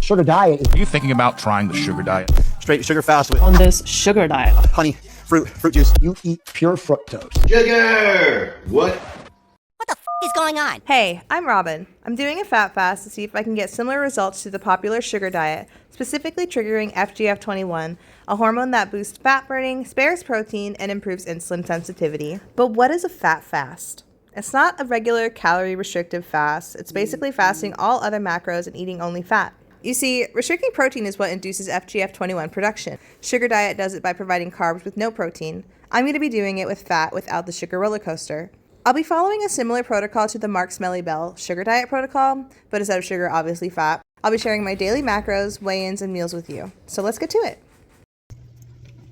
sugar diet is... Are you thinking about trying the sugar diet? Straight sugar fast with on this sugar diet. honey, fruit juice. You eat pure fructose. Sugar! What? What the f is going on? Hey, I'm Robin. I'm doing a fat fast to see if I can get similar results to the popular sugar diet, specifically triggering FGF21, a hormone that boosts fat burning, spares protein, and improves insulin sensitivity. But what is a fat fast? It's not a regular calorie restrictive fast. It's basically fasting all other macros and eating only fat. You see, restricting protein is what induces FGF21 production. Sugar diet does it by providing carbs with no protein. I'm going to be doing it with fat without the sugar roller coaster. I'll be following a similar protocol to the Mark Smelly Bell sugar diet protocol, but instead of sugar, obviously fat. I'll be sharing my daily macros, weigh-ins, and meals with you. So let's get to it.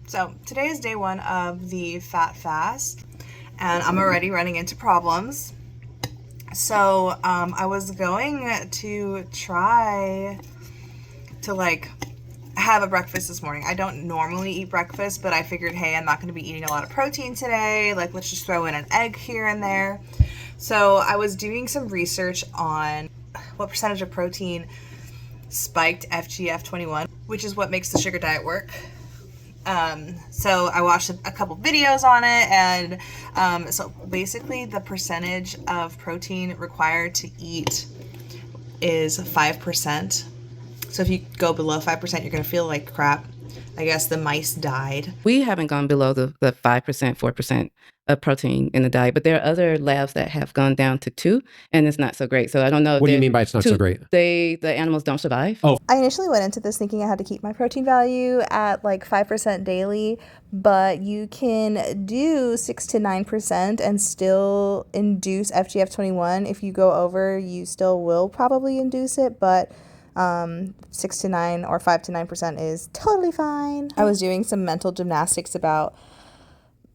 So today is day one of the fat fast, and I'm already running into problems. So I was going to try to have a breakfast this morning. I don't normally eat breakfast, but I figured, hey, I'm not going to be eating a lot of protein today. Let's just throw in an egg here and there. So I was doing some research on what percentage of protein spiked FGF21, which is what makes the sugar diet work. So I watched a couple videos on it, and so basically the percentage of protein required to eat is 5%. So if you go below 5%, you're going to feel like crap. I guess the mice died. We haven't gone below the 5%, 4% of protein in the diet, but there are other labs that have gone down to 2%, and it's not so great. So I don't know. What do you mean by it's not so great? The animals don't survive. Oh. I initially went into this thinking I had to keep my protein value at 5% daily, but you can do 6 to 9% and still induce FGF21. If you go over, you still will probably induce it, but 6 to 9 or 5 to 9% is totally fine. I was doing some mental gymnastics about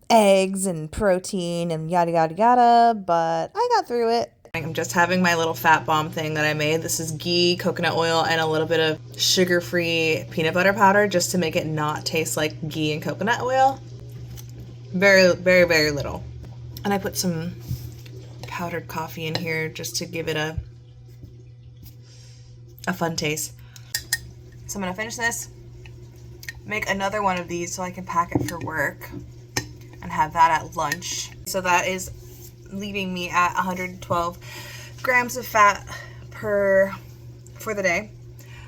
eggs and protein and yada yada yada, but I got through it. I'm just having my little fat bomb thing that I made. This is ghee, coconut oil, and a little bit of sugar-free peanut butter powder just to make it not taste like ghee and coconut oil. Very, very, very little. And I put some powdered coffee in here just to give it a fun taste. So I'm gonna finish this, make another one of these so I can pack it for work and have that at lunch. So that is leaving me at 112 grams of fat for the day,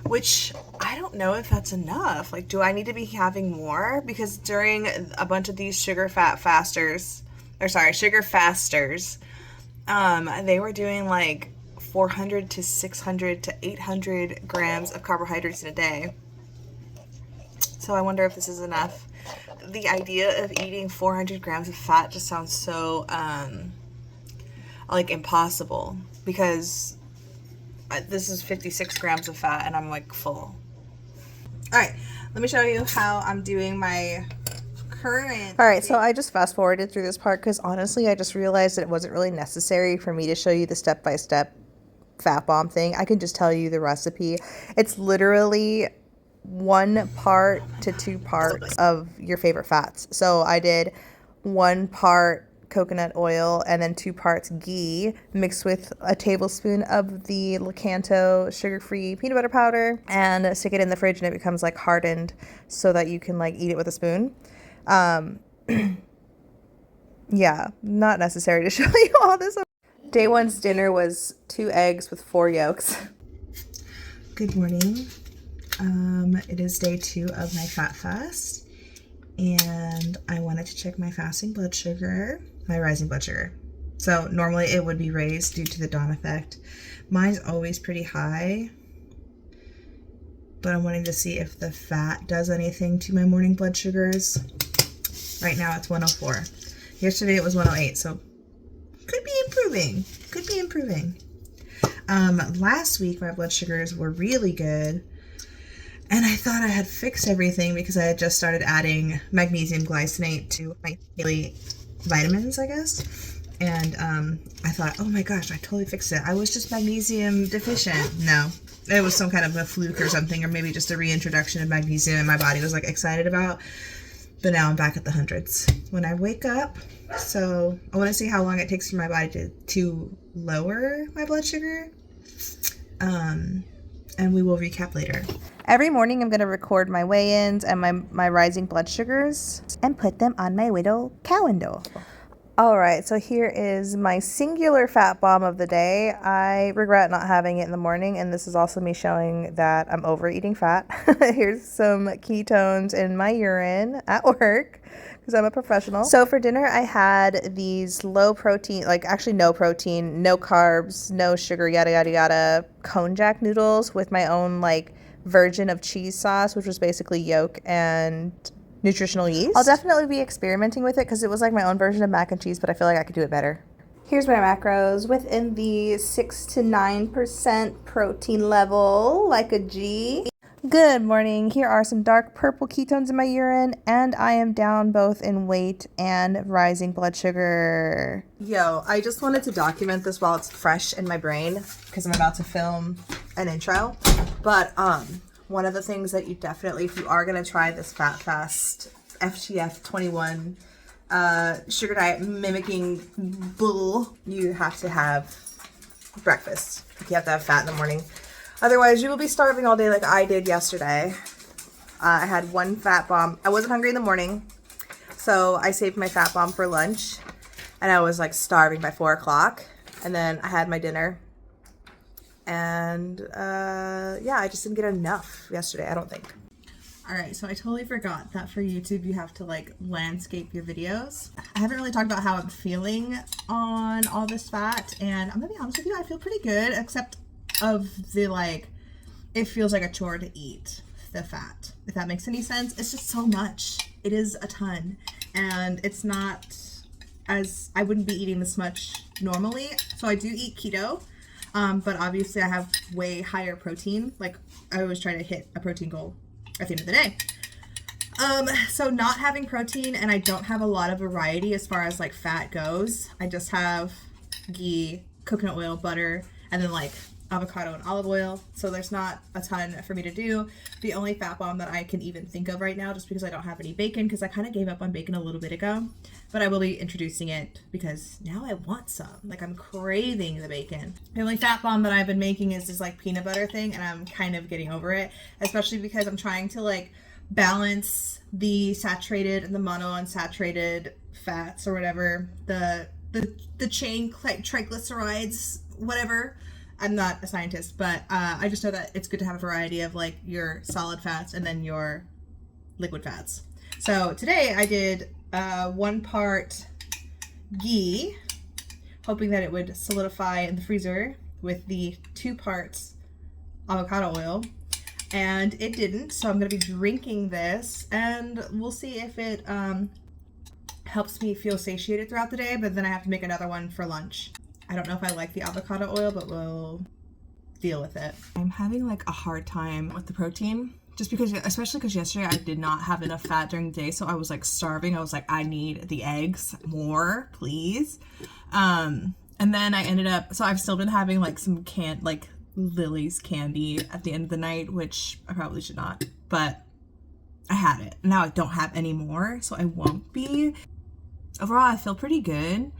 which I don't know if that's enough. Do I need to be having more? Because during a bunch of these sugar fasters, they were doing 400 to 600 to 800 grams of carbohydrates in a day. So I wonder if this is enough. The idea of eating 400 grams of fat just sounds so impossible, because this is 56 grams of fat and I'm full. All right, let me show you how I'm doing my current. All right, so I just fast forwarded through this part because honestly I just realized that it wasn't really necessary for me to show you the step-by-step fat bomb thing. I can just tell you the recipe. It's literally 1 part to 2 parts of your favorite fats. So I did 1 part coconut oil and then 2 parts ghee mixed with a tablespoon of the Lakanto sugar-free peanut butter powder, and stick it in the fridge and it becomes hardened so that you can eat it with a spoon. Yeah, not necessary to show you all this. Day one's dinner was 2 eggs with 4 yolks. Good morning. It is day 2 of my fat fast, and I wanted to check my fasting blood sugar, my rising blood sugar. So normally it would be raised due to the dawn effect. Mine's always pretty high, but I'm wanting to see if the fat does anything to my morning blood sugars. Right now it's 104. Yesterday it was 108, so could be improving. Last week my blood sugars were really good, and I thought I had fixed everything because I had just started adding magnesium glycinate to my daily vitamins, I guess. And I thought, oh my gosh, I totally fixed it. I was just magnesium deficient. No, it was some kind of a fluke or something, or maybe just a reintroduction of magnesium and my body was excited about. But now I'm back at the hundreds when I wake up. So I want to see how long it takes for my body to lower my blood sugar. And and we will recap later. Every morning I'm going to record my weigh-ins and my rising blood sugars and put them on my widow calendar. All right, so here is my singular fat bomb of the day. I regret not having it in the morning, and this is also me showing that I'm overeating fat. Here's some ketones in my urine at work because I'm a professional. So for dinner, I had these low protein, like actually no protein, no carbs, no sugar, yada, yada, yada, konjac noodles with my own like version of cheese sauce, which was basically yolk and nutritional yeast. I'll definitely be experimenting with it because it was like my own version of mac and cheese, but I feel like I could do it better. Here's my macros within the 6 to 9% protein level, like a G. Good morning. Here are some dark purple ketones in my urine, and I am down both in weight and rising blood sugar. Yo, I just wanted to document this while it's fresh in my brain because I'm about to film an intro. But one of the things that you definitely, if you are going to try this fat fast FGF 21 sugar diet mimicking bull, you have to have breakfast. You have to have fat in the morning. Otherwise, you will be starving all day like I did yesterday. I had one fat bomb. I wasn't hungry in the morning, so I saved my fat bomb for lunch, and I was like starving by 4 o'clock. And then I had my dinner, and yeah, I just didn't get enough yesterday, I don't think. All right, so I totally forgot that for YouTube, you have to like landscape your videos. I haven't really talked about how I'm feeling on all this fat, and I'm gonna be honest with you, I feel pretty good, except of the like, it feels like a chore to eat the fat, if that makes any sense. It's just so much. It is a ton, and it's not as, I wouldn't be eating this much normally. So I do eat keto, but obviously I have way higher protein. Like I always try to hit a protein goal at the end of the day. So not having protein, and I don't have a lot of variety as far as like fat goes. I just have ghee, coconut oil, butter, and then like avocado and olive oil. So there's not a ton for me to do. The only fat bomb that I can even think of right now, just because I don't have any bacon, because I kind of gave up on bacon a little bit ago, but I will be introducing it because now I want some. Like I'm craving the bacon. The only fat bomb that I've been making is this like peanut butter thing, and I'm kind of getting over it, especially because I'm trying to like balance the saturated and the monounsaturated fats or whatever, the chain triglycerides, whatever. I'm not a scientist, but I just know that it's good to have a variety of like your solid fats and then your liquid fats. So today I did 1 part ghee, hoping that it would solidify in the freezer with the 2 parts avocado oil, and it didn't. So I'm going to be drinking this, and we'll see if it helps me feel satiated throughout the day, but then I have to make another one for lunch. I don't know if I like the avocado oil, but we'll deal with it. I'm having like a hard time with the protein, just because, especially because yesterday I did not have enough fat during the day, so I was like starving. I was like, I need the eggs more, please. And then I ended up, so I've still been having like some like Lily's candy at the end of the night, which I probably should not, but I had it. Now I don't have any more, so I won't be. Overall, I feel pretty good.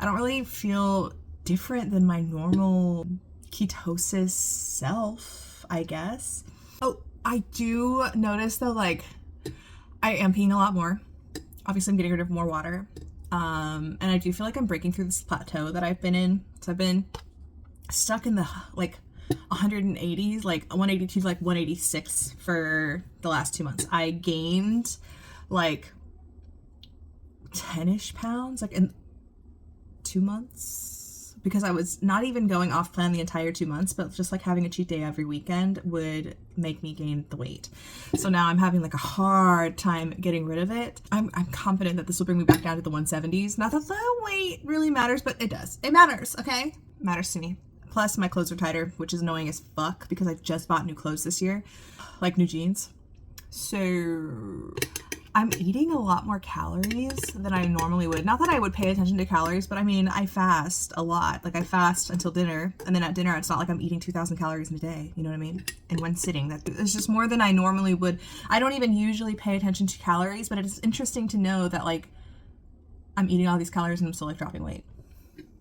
I don't really feel different than my normal ketosis self, I guess. Oh, I do notice though, like I am peeing a lot more. Obviously I'm getting rid of more water. And I do feel like I'm breaking through this plateau that I've been in. So I've been stuck in the like 180s, like 182 to like 186 for the last 2 months. I gained like 10-ish pounds like in 2 months, because I was not even going off plan the entire 2 months, but just like having a cheat day every weekend would make me gain the weight. So now I'm having like a hard time getting rid of it. I'm confident that this will bring me back down to the 170s. Not that the weight really matters, but it does. It matters, okay? It matters to me. Plus my clothes are tighter, which is annoying as fuck because I just bought new clothes this year, like new jeans. So I'm eating a lot more calories than I normally would. Not that I would pay attention to calories, but I mean, I fast a lot. Like I fast until dinner, and then at dinner, it's not like I'm eating 2,000 calories in a day. You know what I mean? In one sitting. It's just more than I normally would. I don't even usually pay attention to calories, but it's interesting to know that like I'm eating all these calories and I'm still like dropping weight.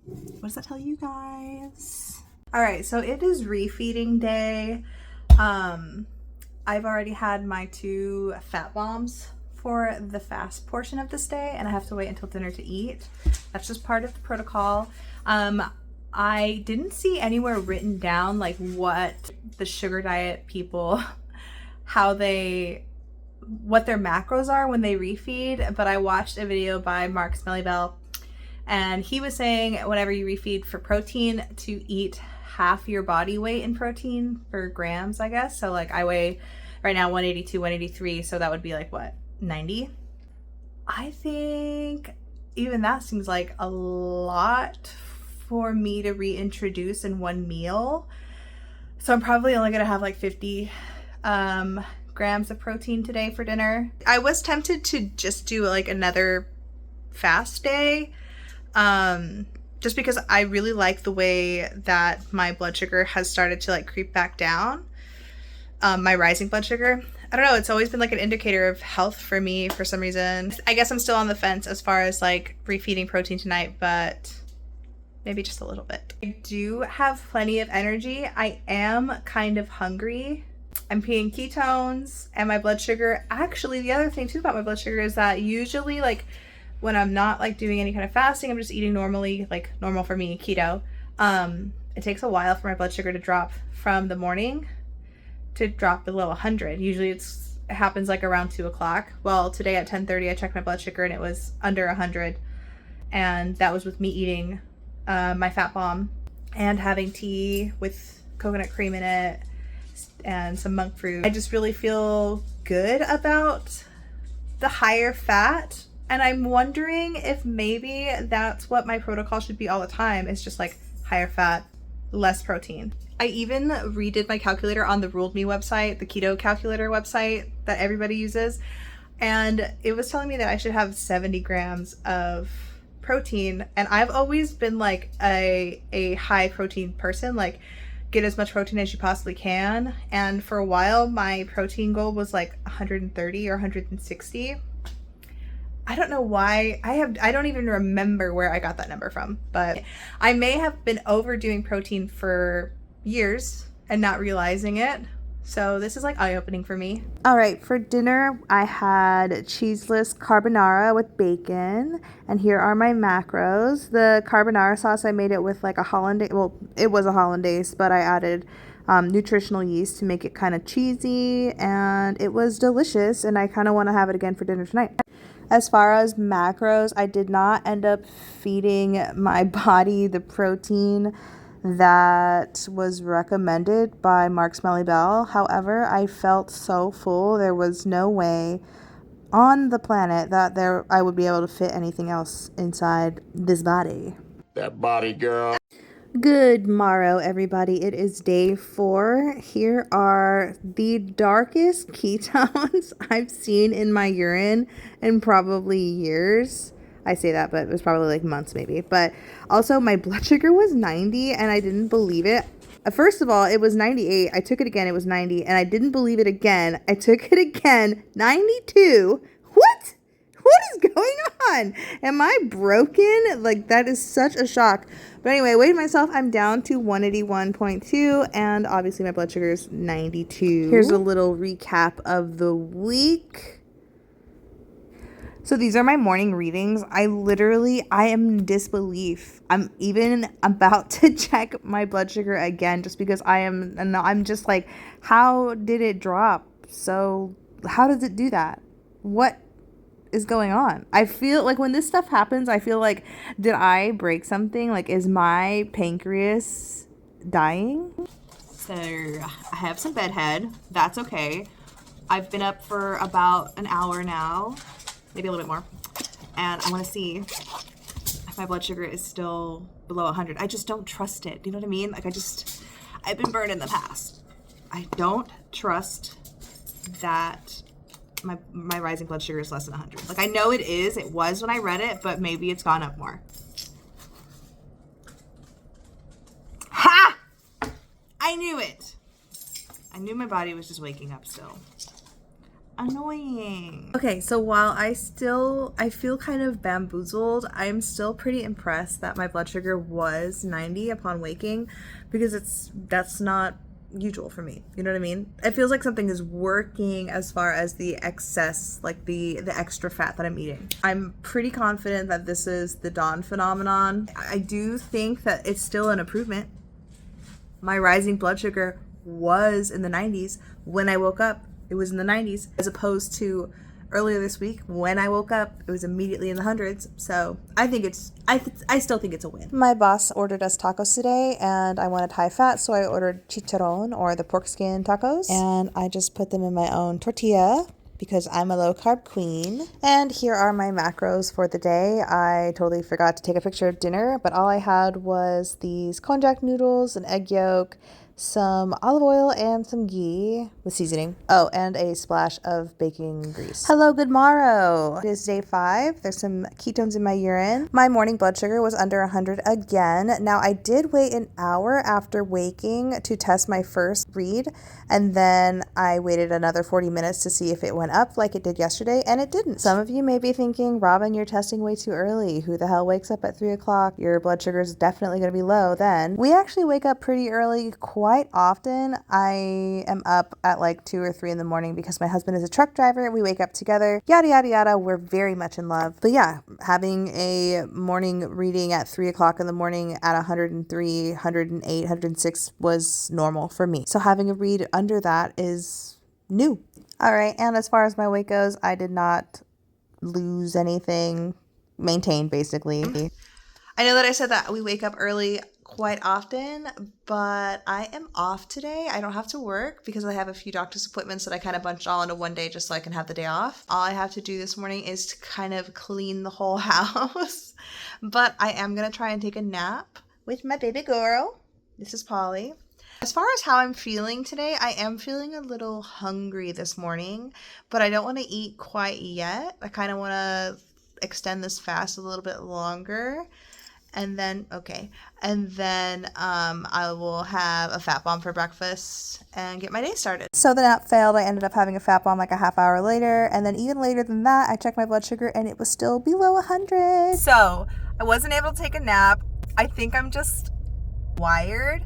What does that tell you guys? All right, so it is refeeding day. I've already had my 2 fat bombs for the fast portion of this day, and I have to wait until dinner to eat. That's just part of the protocol. I didn't see anywhere written down like what the sugar diet people, what their macros are when they refeed, but I watched a video by Smelly, and he was saying whenever you refeed for protein to eat half your body weight in protein for grams, I guess. So like I weigh right now 182, 183, so that would be like what, 90? I think even that seems like a lot for me to reintroduce in one meal. So I'm probably only gonna have like 50 grams of protein today for dinner. I was tempted to just do like another fast day, just because I really like the way that my blood sugar has started to like creep back down, my rising blood sugar. I don't know, it's always been like an indicator of health for me for some reason. I guess I'm still on the fence as far as like refeeding protein tonight, but maybe just a little bit. I do have plenty of energy. I am kind of hungry. I'm peeing ketones, and my blood sugar, actually the other thing too about my blood sugar is that usually like when I'm not like doing any kind of fasting, I'm just eating normally, like normal for me, keto. It takes a while for my blood sugar to drop from the morning to drop below 100. Usually it happens like around 2 o'clock. Well, today at 10:30 I checked my blood sugar and it was under 100, and that was with me eating my fat bomb and having tea with coconut cream in it and some monk fruit. I just really feel good about the higher fat, and I'm wondering if maybe that's what my protocol should be all the time. It's just like higher fat, less protein. I even redid my calculator on the Ruled Me website, the keto calculator website that everybody uses, and it was telling me that I should have 70 grams of protein, and I've always been like a high protein person, like get as much protein as you possibly can, and for a while my protein goal was like 130 or 160. I don't know why. I don't even remember where I got that number from, but I may have been overdoing protein for years and not realizing it. So this is like eye-opening for me. All right, for dinner, I had cheeseless carbonara with bacon, and here are my macros. The carbonara sauce, I made it with like a hollandaise. Well, it was a hollandaise, but I added nutritional yeast to make it kind of cheesy, and it was delicious, and I kind of want to have it again for dinner tonight. As far as macros, I did not end up feeding my body the protein that was recommended by Smelly. However, I felt so full, there was no way on the planet that I would be able to fit anything else inside this body. That body, girl. Good morrow, everybody. It is day 4. Here are the darkest ketones I've seen in my urine in probably years. I say that, but it was probably like months maybe. But also my blood sugar was 90 and I didn't believe it. First of all, it was 98. I took it again. It was 90 and I didn't believe it again. I took it again. 92. What? What is going on? Am I broken? Like, that is such a shock. But anyway, I weighed myself. I'm down to 181.2, and obviously my blood sugar is 92. Here's a little recap of the week. So these are my morning readings. I am in disbelief. I'm even about to check my blood sugar again just because I'm just like, how did it drop? So how does it do that? What is going on? I feel like when this stuff happens, I feel like, did I break something? Like, is my pancreas dying? So I have some bedhead. That's okay. I've been up for about an hour now, maybe a little bit more, and I want to see if my blood sugar is still below 100. I just don't trust it. Do you know what I mean? Like, I've been burned in the past. I don't trust that my rising blood sugar is less than 100. Like, I know it is. It was when I read it, but maybe it's gone up more. Ha! I knew it. I knew my body was just waking up still. Annoying. Okay, so while I feel kind of bamboozled, I'm still pretty impressed that my blood sugar was 90 upon waking, because that's not usual for me. You know what I mean? It feels like something is working as far as the excess, like the extra fat that I'm eating. I'm pretty confident that this is the dawn phenomenon. I do think that it's still an improvement. My rising blood sugar was in the 90s. When I woke up, it was in the 90s, as opposed to earlier this week when I woke up, it was immediately in the hundreds. So I think I still think it's a win. My boss ordered us tacos today, and I wanted high fat, so I ordered chicharron, or the pork skin tacos, and I just put them in my own tortilla because I'm a low carb queen. And here are my macros for the day. I totally forgot to take a picture of dinner, but all I had was these konjac noodles, an egg yolk, some olive oil, and some ghee with seasoning. Oh, and a splash of baking grease. Hello, good morrow. It is day 5. There's some ketones in my urine. My morning blood sugar was under 100 again. Now, I did wait an hour after waking to test my first read, and then I waited another 40 minutes to see if it went up like it did yesterday, and it didn't. Some of you may be thinking, Robin, you're testing way too early. Who the hell wakes up at 3 o'clock? Your blood sugar is definitely going to be low then. We actually wake up pretty early quite often. I am up at like 2 or 3 in the morning because my husband is a truck driver. We wake up together, yada, yada, yada. We're very much in love. But yeah, having a morning reading at 3 o'clock in the morning at 103, 108, 106 was normal for me. So having a read under that is new. All right. And as far as my weight goes, I did not lose anything, maintained basically. I know that I said that we wake up early quite often, but I am off today. I don't have to work because I have a few doctor's appointments that I kind of bunched all into one day just so I can have the day off. All I have to do this morning is to kind of clean the whole house, but I am going to try and take a nap with my baby girl. This is Polly. As far as how I'm feeling today, I am feeling a little hungry this morning, but I don't want to eat quite yet. I kind of want to extend this fast a little bit longer. And then I will have a fat bomb for breakfast and get my day started. So the nap failed. I ended up having a fat bomb like a half hour later. And then even later than that, I checked my blood sugar and it was still below 100. So I wasn't able to take a nap. I think I'm just wired,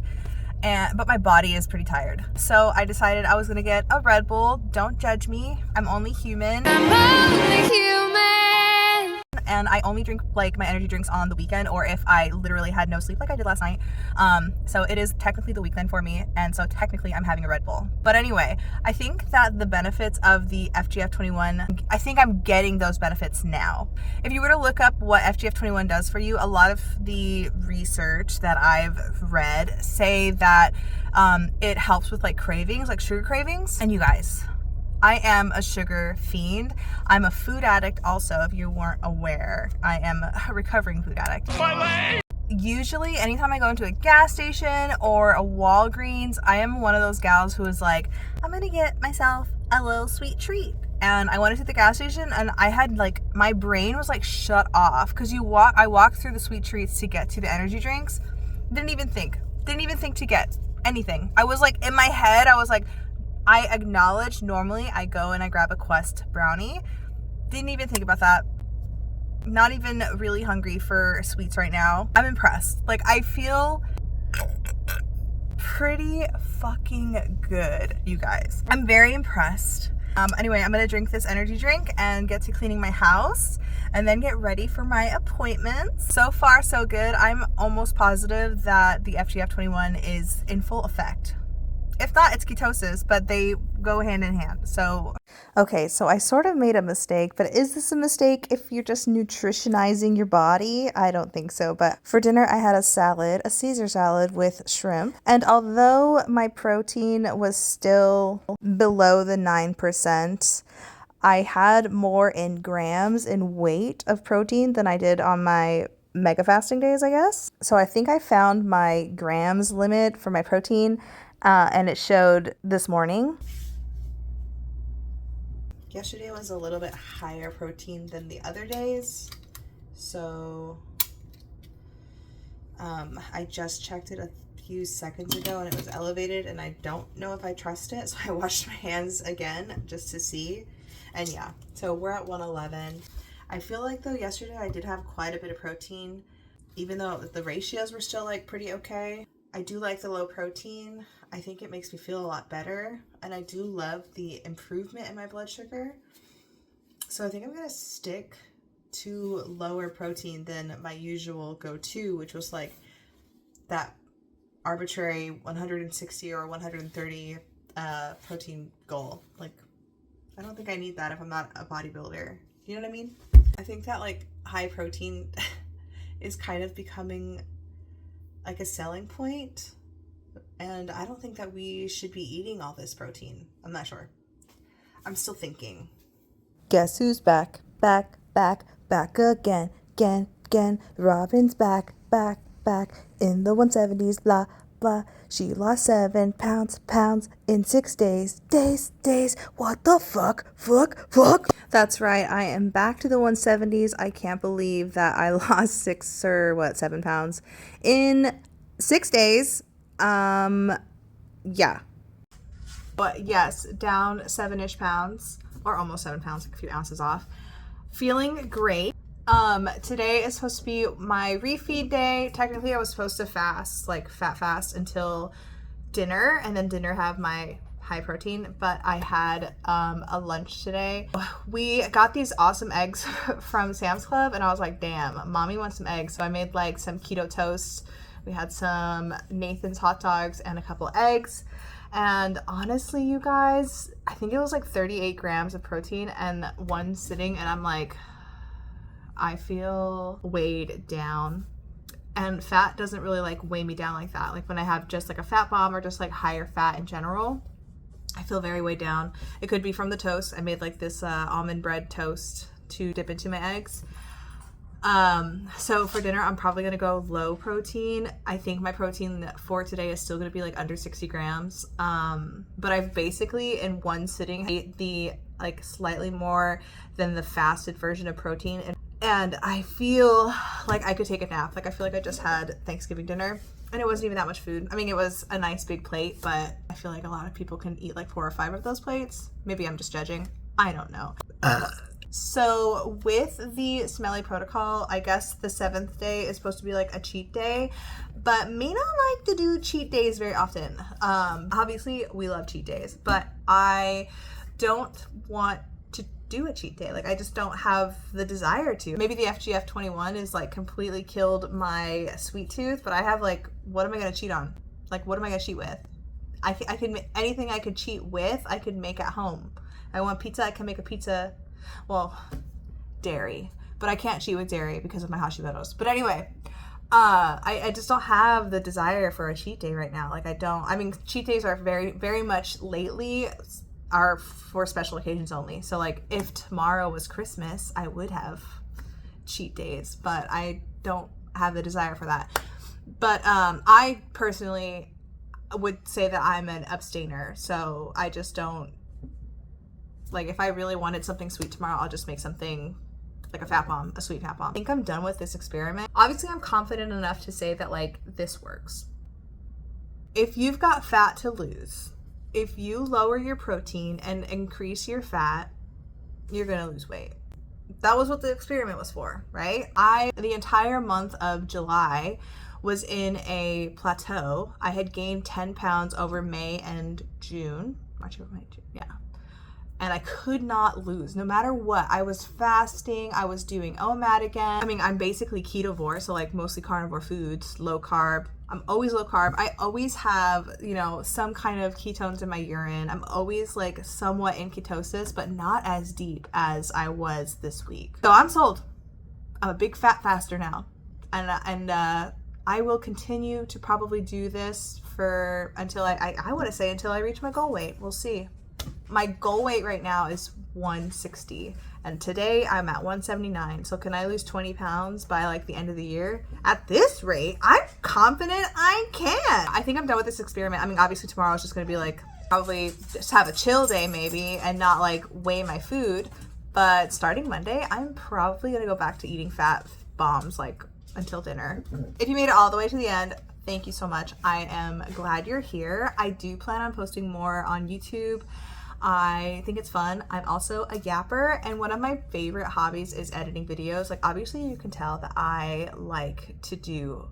but my body is pretty tired. So I decided I was going to get a Red Bull. Don't judge me. I'm only human. And I only drink like my energy drinks on the weekend or if I literally had no sleep like I did last night. So it is technically the weekend for me, and so technically I'm having a Red Bull. But anyway, I think that the benefits of the FGF21, I think I'm getting those benefits now. If you were to look up what FGF21 does for you, a lot of the research that I've read say that it helps with like cravings, like sugar cravings. And you guys, I am a sugar fiend. I'm a food addict also, if you weren't aware. I am a recovering food addict. Usually, anytime I go into a gas station or a Walgreens, I am one of those gals who is like, I'm gonna get myself a little sweet treat. And I went into the gas station and I had like, my brain was like shut off because I walked through the sweet treats to get to the energy drinks. Didn't even think to get anything. I was like, in my head, I was like, I acknowledge normally I go and I grab a Quest brownie. Didn't even think about that. Not even really hungry for sweets right now. I'm impressed. Like, I feel pretty fucking good, you guys. I'm very impressed. Anyway, I'm gonna drink this energy drink and get to cleaning my house and then get ready for my appointments. So far, so good. I'm almost positive that the FGF21 is in full effect. If not, it's ketosis, but they go hand in hand. So, okay, so I sort of made a mistake, but is this a mistake if you're just nutritionizing your body? I don't think so. But for dinner, I had a salad, a Caesar salad with shrimp. And although my protein was still below the 9%, I had more in grams in weight of protein than I did on my mega fasting days, I guess. So I think I found my grams limit for my protein. And it showed this morning. Yesterday was a little bit higher protein than the other days. So I just checked it a few seconds ago and it was elevated and I don't know if I trust it. So I washed my hands again just to see. And yeah, so we're at 111. I feel like though yesterday I did have quite a bit of protein, even though the ratios were still like pretty okay. I do like the low protein. I think it makes me feel a lot better. And I do love the improvement in my blood sugar. So I think I'm gonna stick to lower protein than my usual go-to, which was like that arbitrary 160 or 130 protein goal. Like, I don't think I need that if I'm not a bodybuilder. You know what I mean? I think that like high protein is kind of becoming like a selling point, and I don't think that we should be eating all this protein. I'm not sure. I'm still thinking. Guess who's back? Back again. Robin's back in the 170s, blah, blah. She lost 7 pounds in 6 days. What the fuck? That's right, I am back to the 170s. I can't believe that I lost 7 pounds in 6 days. Yeah. But yes, down 7-ish pounds, or almost 7 pounds, like a few ounces off. Feeling great. Today is supposed to be my refeed day. Technically, I was supposed to fast, like fat fast until dinner, and then dinner have my high protein, but I had a lunch today. We got these awesome eggs from Sam's Club, and I was like, damn, mommy wants some eggs. So I made like some keto toast. We had some Nathan's hot dogs and a couple eggs. And honestly, you guys, I think it was like 38 grams of protein and one sitting, and I'm like, I feel weighed down. And fat doesn't really like weigh me down like that. Like when I have just like a fat bomb or just like higher fat in general, I feel very weighed down. It could be from the toast. I made like this almond bread toast to dip into my eggs. So for dinner, I'm probably going to go low protein. I think my protein for today is still going to be like under 60 grams. But I've basically in one sitting ate the like slightly more than the fasted version of protein. And I feel like I could take a nap. Like I feel like I just had Thanksgiving dinner and it wasn't even that much food. I mean, it was a nice big plate, but I feel like a lot of people can eat like 4 or 5 of those plates. Maybe I'm just judging. I don't know. So with the Smelly protocol, I guess the 7th day is supposed to be like a cheat day, but me not like to do cheat days very often. Obviously we love cheat days, but I don't want to do a cheat day. Like I just don't have the desire to. Maybe the FGF 21 is like completely killed my sweet tooth, but I have like, what am I going to cheat on? Like, what am I going to cheat with? I could anything I could cheat with, I could make at home. I want pizza, I can make a pizza. Well, dairy, but I can't cheat with dairy because of my Hashimoto's. But anyway, I just don't have the desire for a cheat day right now. Like I mean, cheat days are very, very much lately are for special occasions only. So like if tomorrow was Christmas, I would have cheat days, but I don't have the desire for that. But I personally would say that I'm an abstainer. So I just don't, like if I really wanted something sweet tomorrow, I'll just make something like a fat bomb, a sweet fat bomb. I think I'm done with this experiment. Obviously, I'm confident enough to say that like this works. If you've got fat to lose, if you lower your protein and increase your fat, you're gonna lose weight. That was what the experiment was for, right? The entire month of July was in a plateau. I had gained 10 pounds over May and June. March, April, May, June, yeah. And I could not lose, no matter what. I was fasting, I was doing OMAD again. I mean, I'm basically ketovore, so like mostly carnivore foods, low carb. I'm always low carb. I always have, you know, some kind of ketones in my urine. I'm always like somewhat in ketosis, but not as deep as I was this week. So I'm sold. I'm a big fat faster now. And I will continue to probably do this for until I want to say until I reach my goal weight. We'll see. My goal weight right now is 160 and today I'm at 179. So can I lose 20 pounds by like the end of the year? At this rate, I'm confident I can. I think I'm done with this experiment. I mean, obviously tomorrow is just going to be like probably just have a chill day maybe and not like weigh my food. But starting Monday, I'm probably going to go back to eating fat bombs like until dinner. If you made it all the way to the end, thank you so much. I am glad you're here. I do plan on posting more on YouTube. I think it's fun. I'm also a yapper, and one of my favorite hobbies is editing videos. Like obviously you can tell that I like to do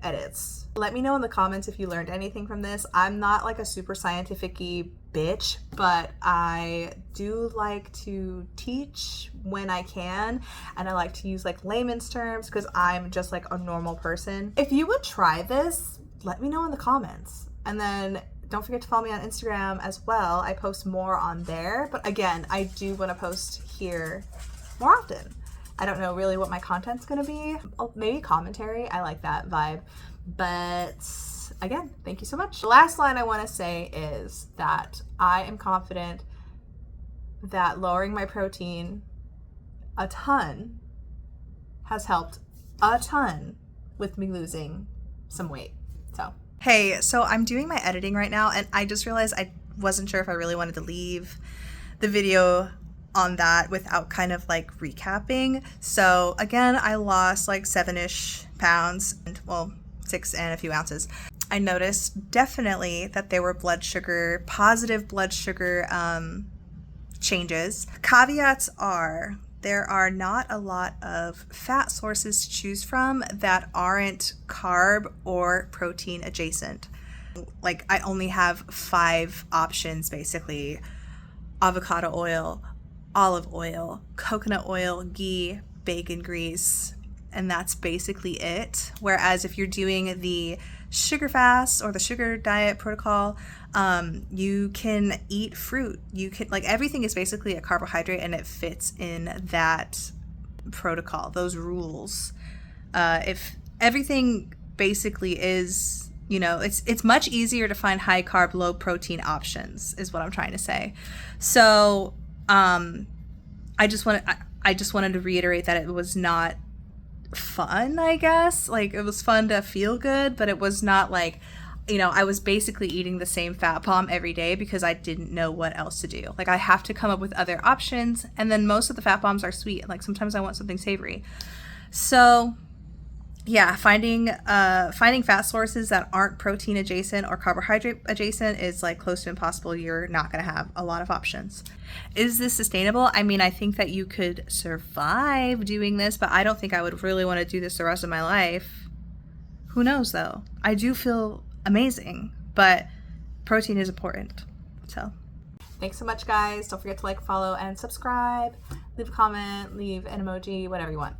edits. Let me know in the comments if you learned anything from this. I'm not like a super scientific-y bitch, but I do like to teach when I can, and I like to use like layman's terms because I'm just like a normal person. If you would try this, let me know in the comments. And then don't forget to follow me on Instagram as well. I post more on there, but again, I do want to post here more often. I don't know really what my content's gonna be. Maybe commentary, I like that vibe. But again, thank you so much. The last line I wanna say is that I am confident that lowering my protein a ton has helped a ton with me losing some weight, so. Hey, so I'm doing my editing right now, and I just realized I wasn't sure if I really wanted to leave the video on that without kind of like recapping. So again, I lost like 7-ish pounds, and well, 6 and a few ounces. I noticed definitely that there were positive blood sugar changes. Caveats are, there are not a lot of fat sources to choose from that aren't carb or protein adjacent. Like, I only have 5 options basically: avocado oil, olive oil, coconut oil, ghee, bacon grease, and that's basically it. Whereas if you're doing the sugar fast or the sugar diet protocol, you can eat fruit. You can, like, everything is basically a carbohydrate, and it fits in that protocol, those rules. If everything basically is, you know, it's much easier to find high carb, low protein options is what I'm trying to say. So I just wanted to reiterate that it was not fun, I guess. Like, it was fun to feel good, but it was not like, you know, I was basically eating the same fat bomb every day because I didn't know what else to do. Like, I have to come up with other options, and then most of the fat bombs are sweet. Like, sometimes I want something savory. So yeah, finding fat sources that aren't protein adjacent or carbohydrate adjacent is like close to impossible. You're not going to have a lot of options. Is this sustainable? I mean, I think that you could survive doing this, but I don't think I would really want to do this the rest of my life. Who knows though? I do feel amazing, but protein is important. So thanks so much, guys. Don't forget to like, follow, and subscribe. Leave a comment, leave an emoji, whatever you want.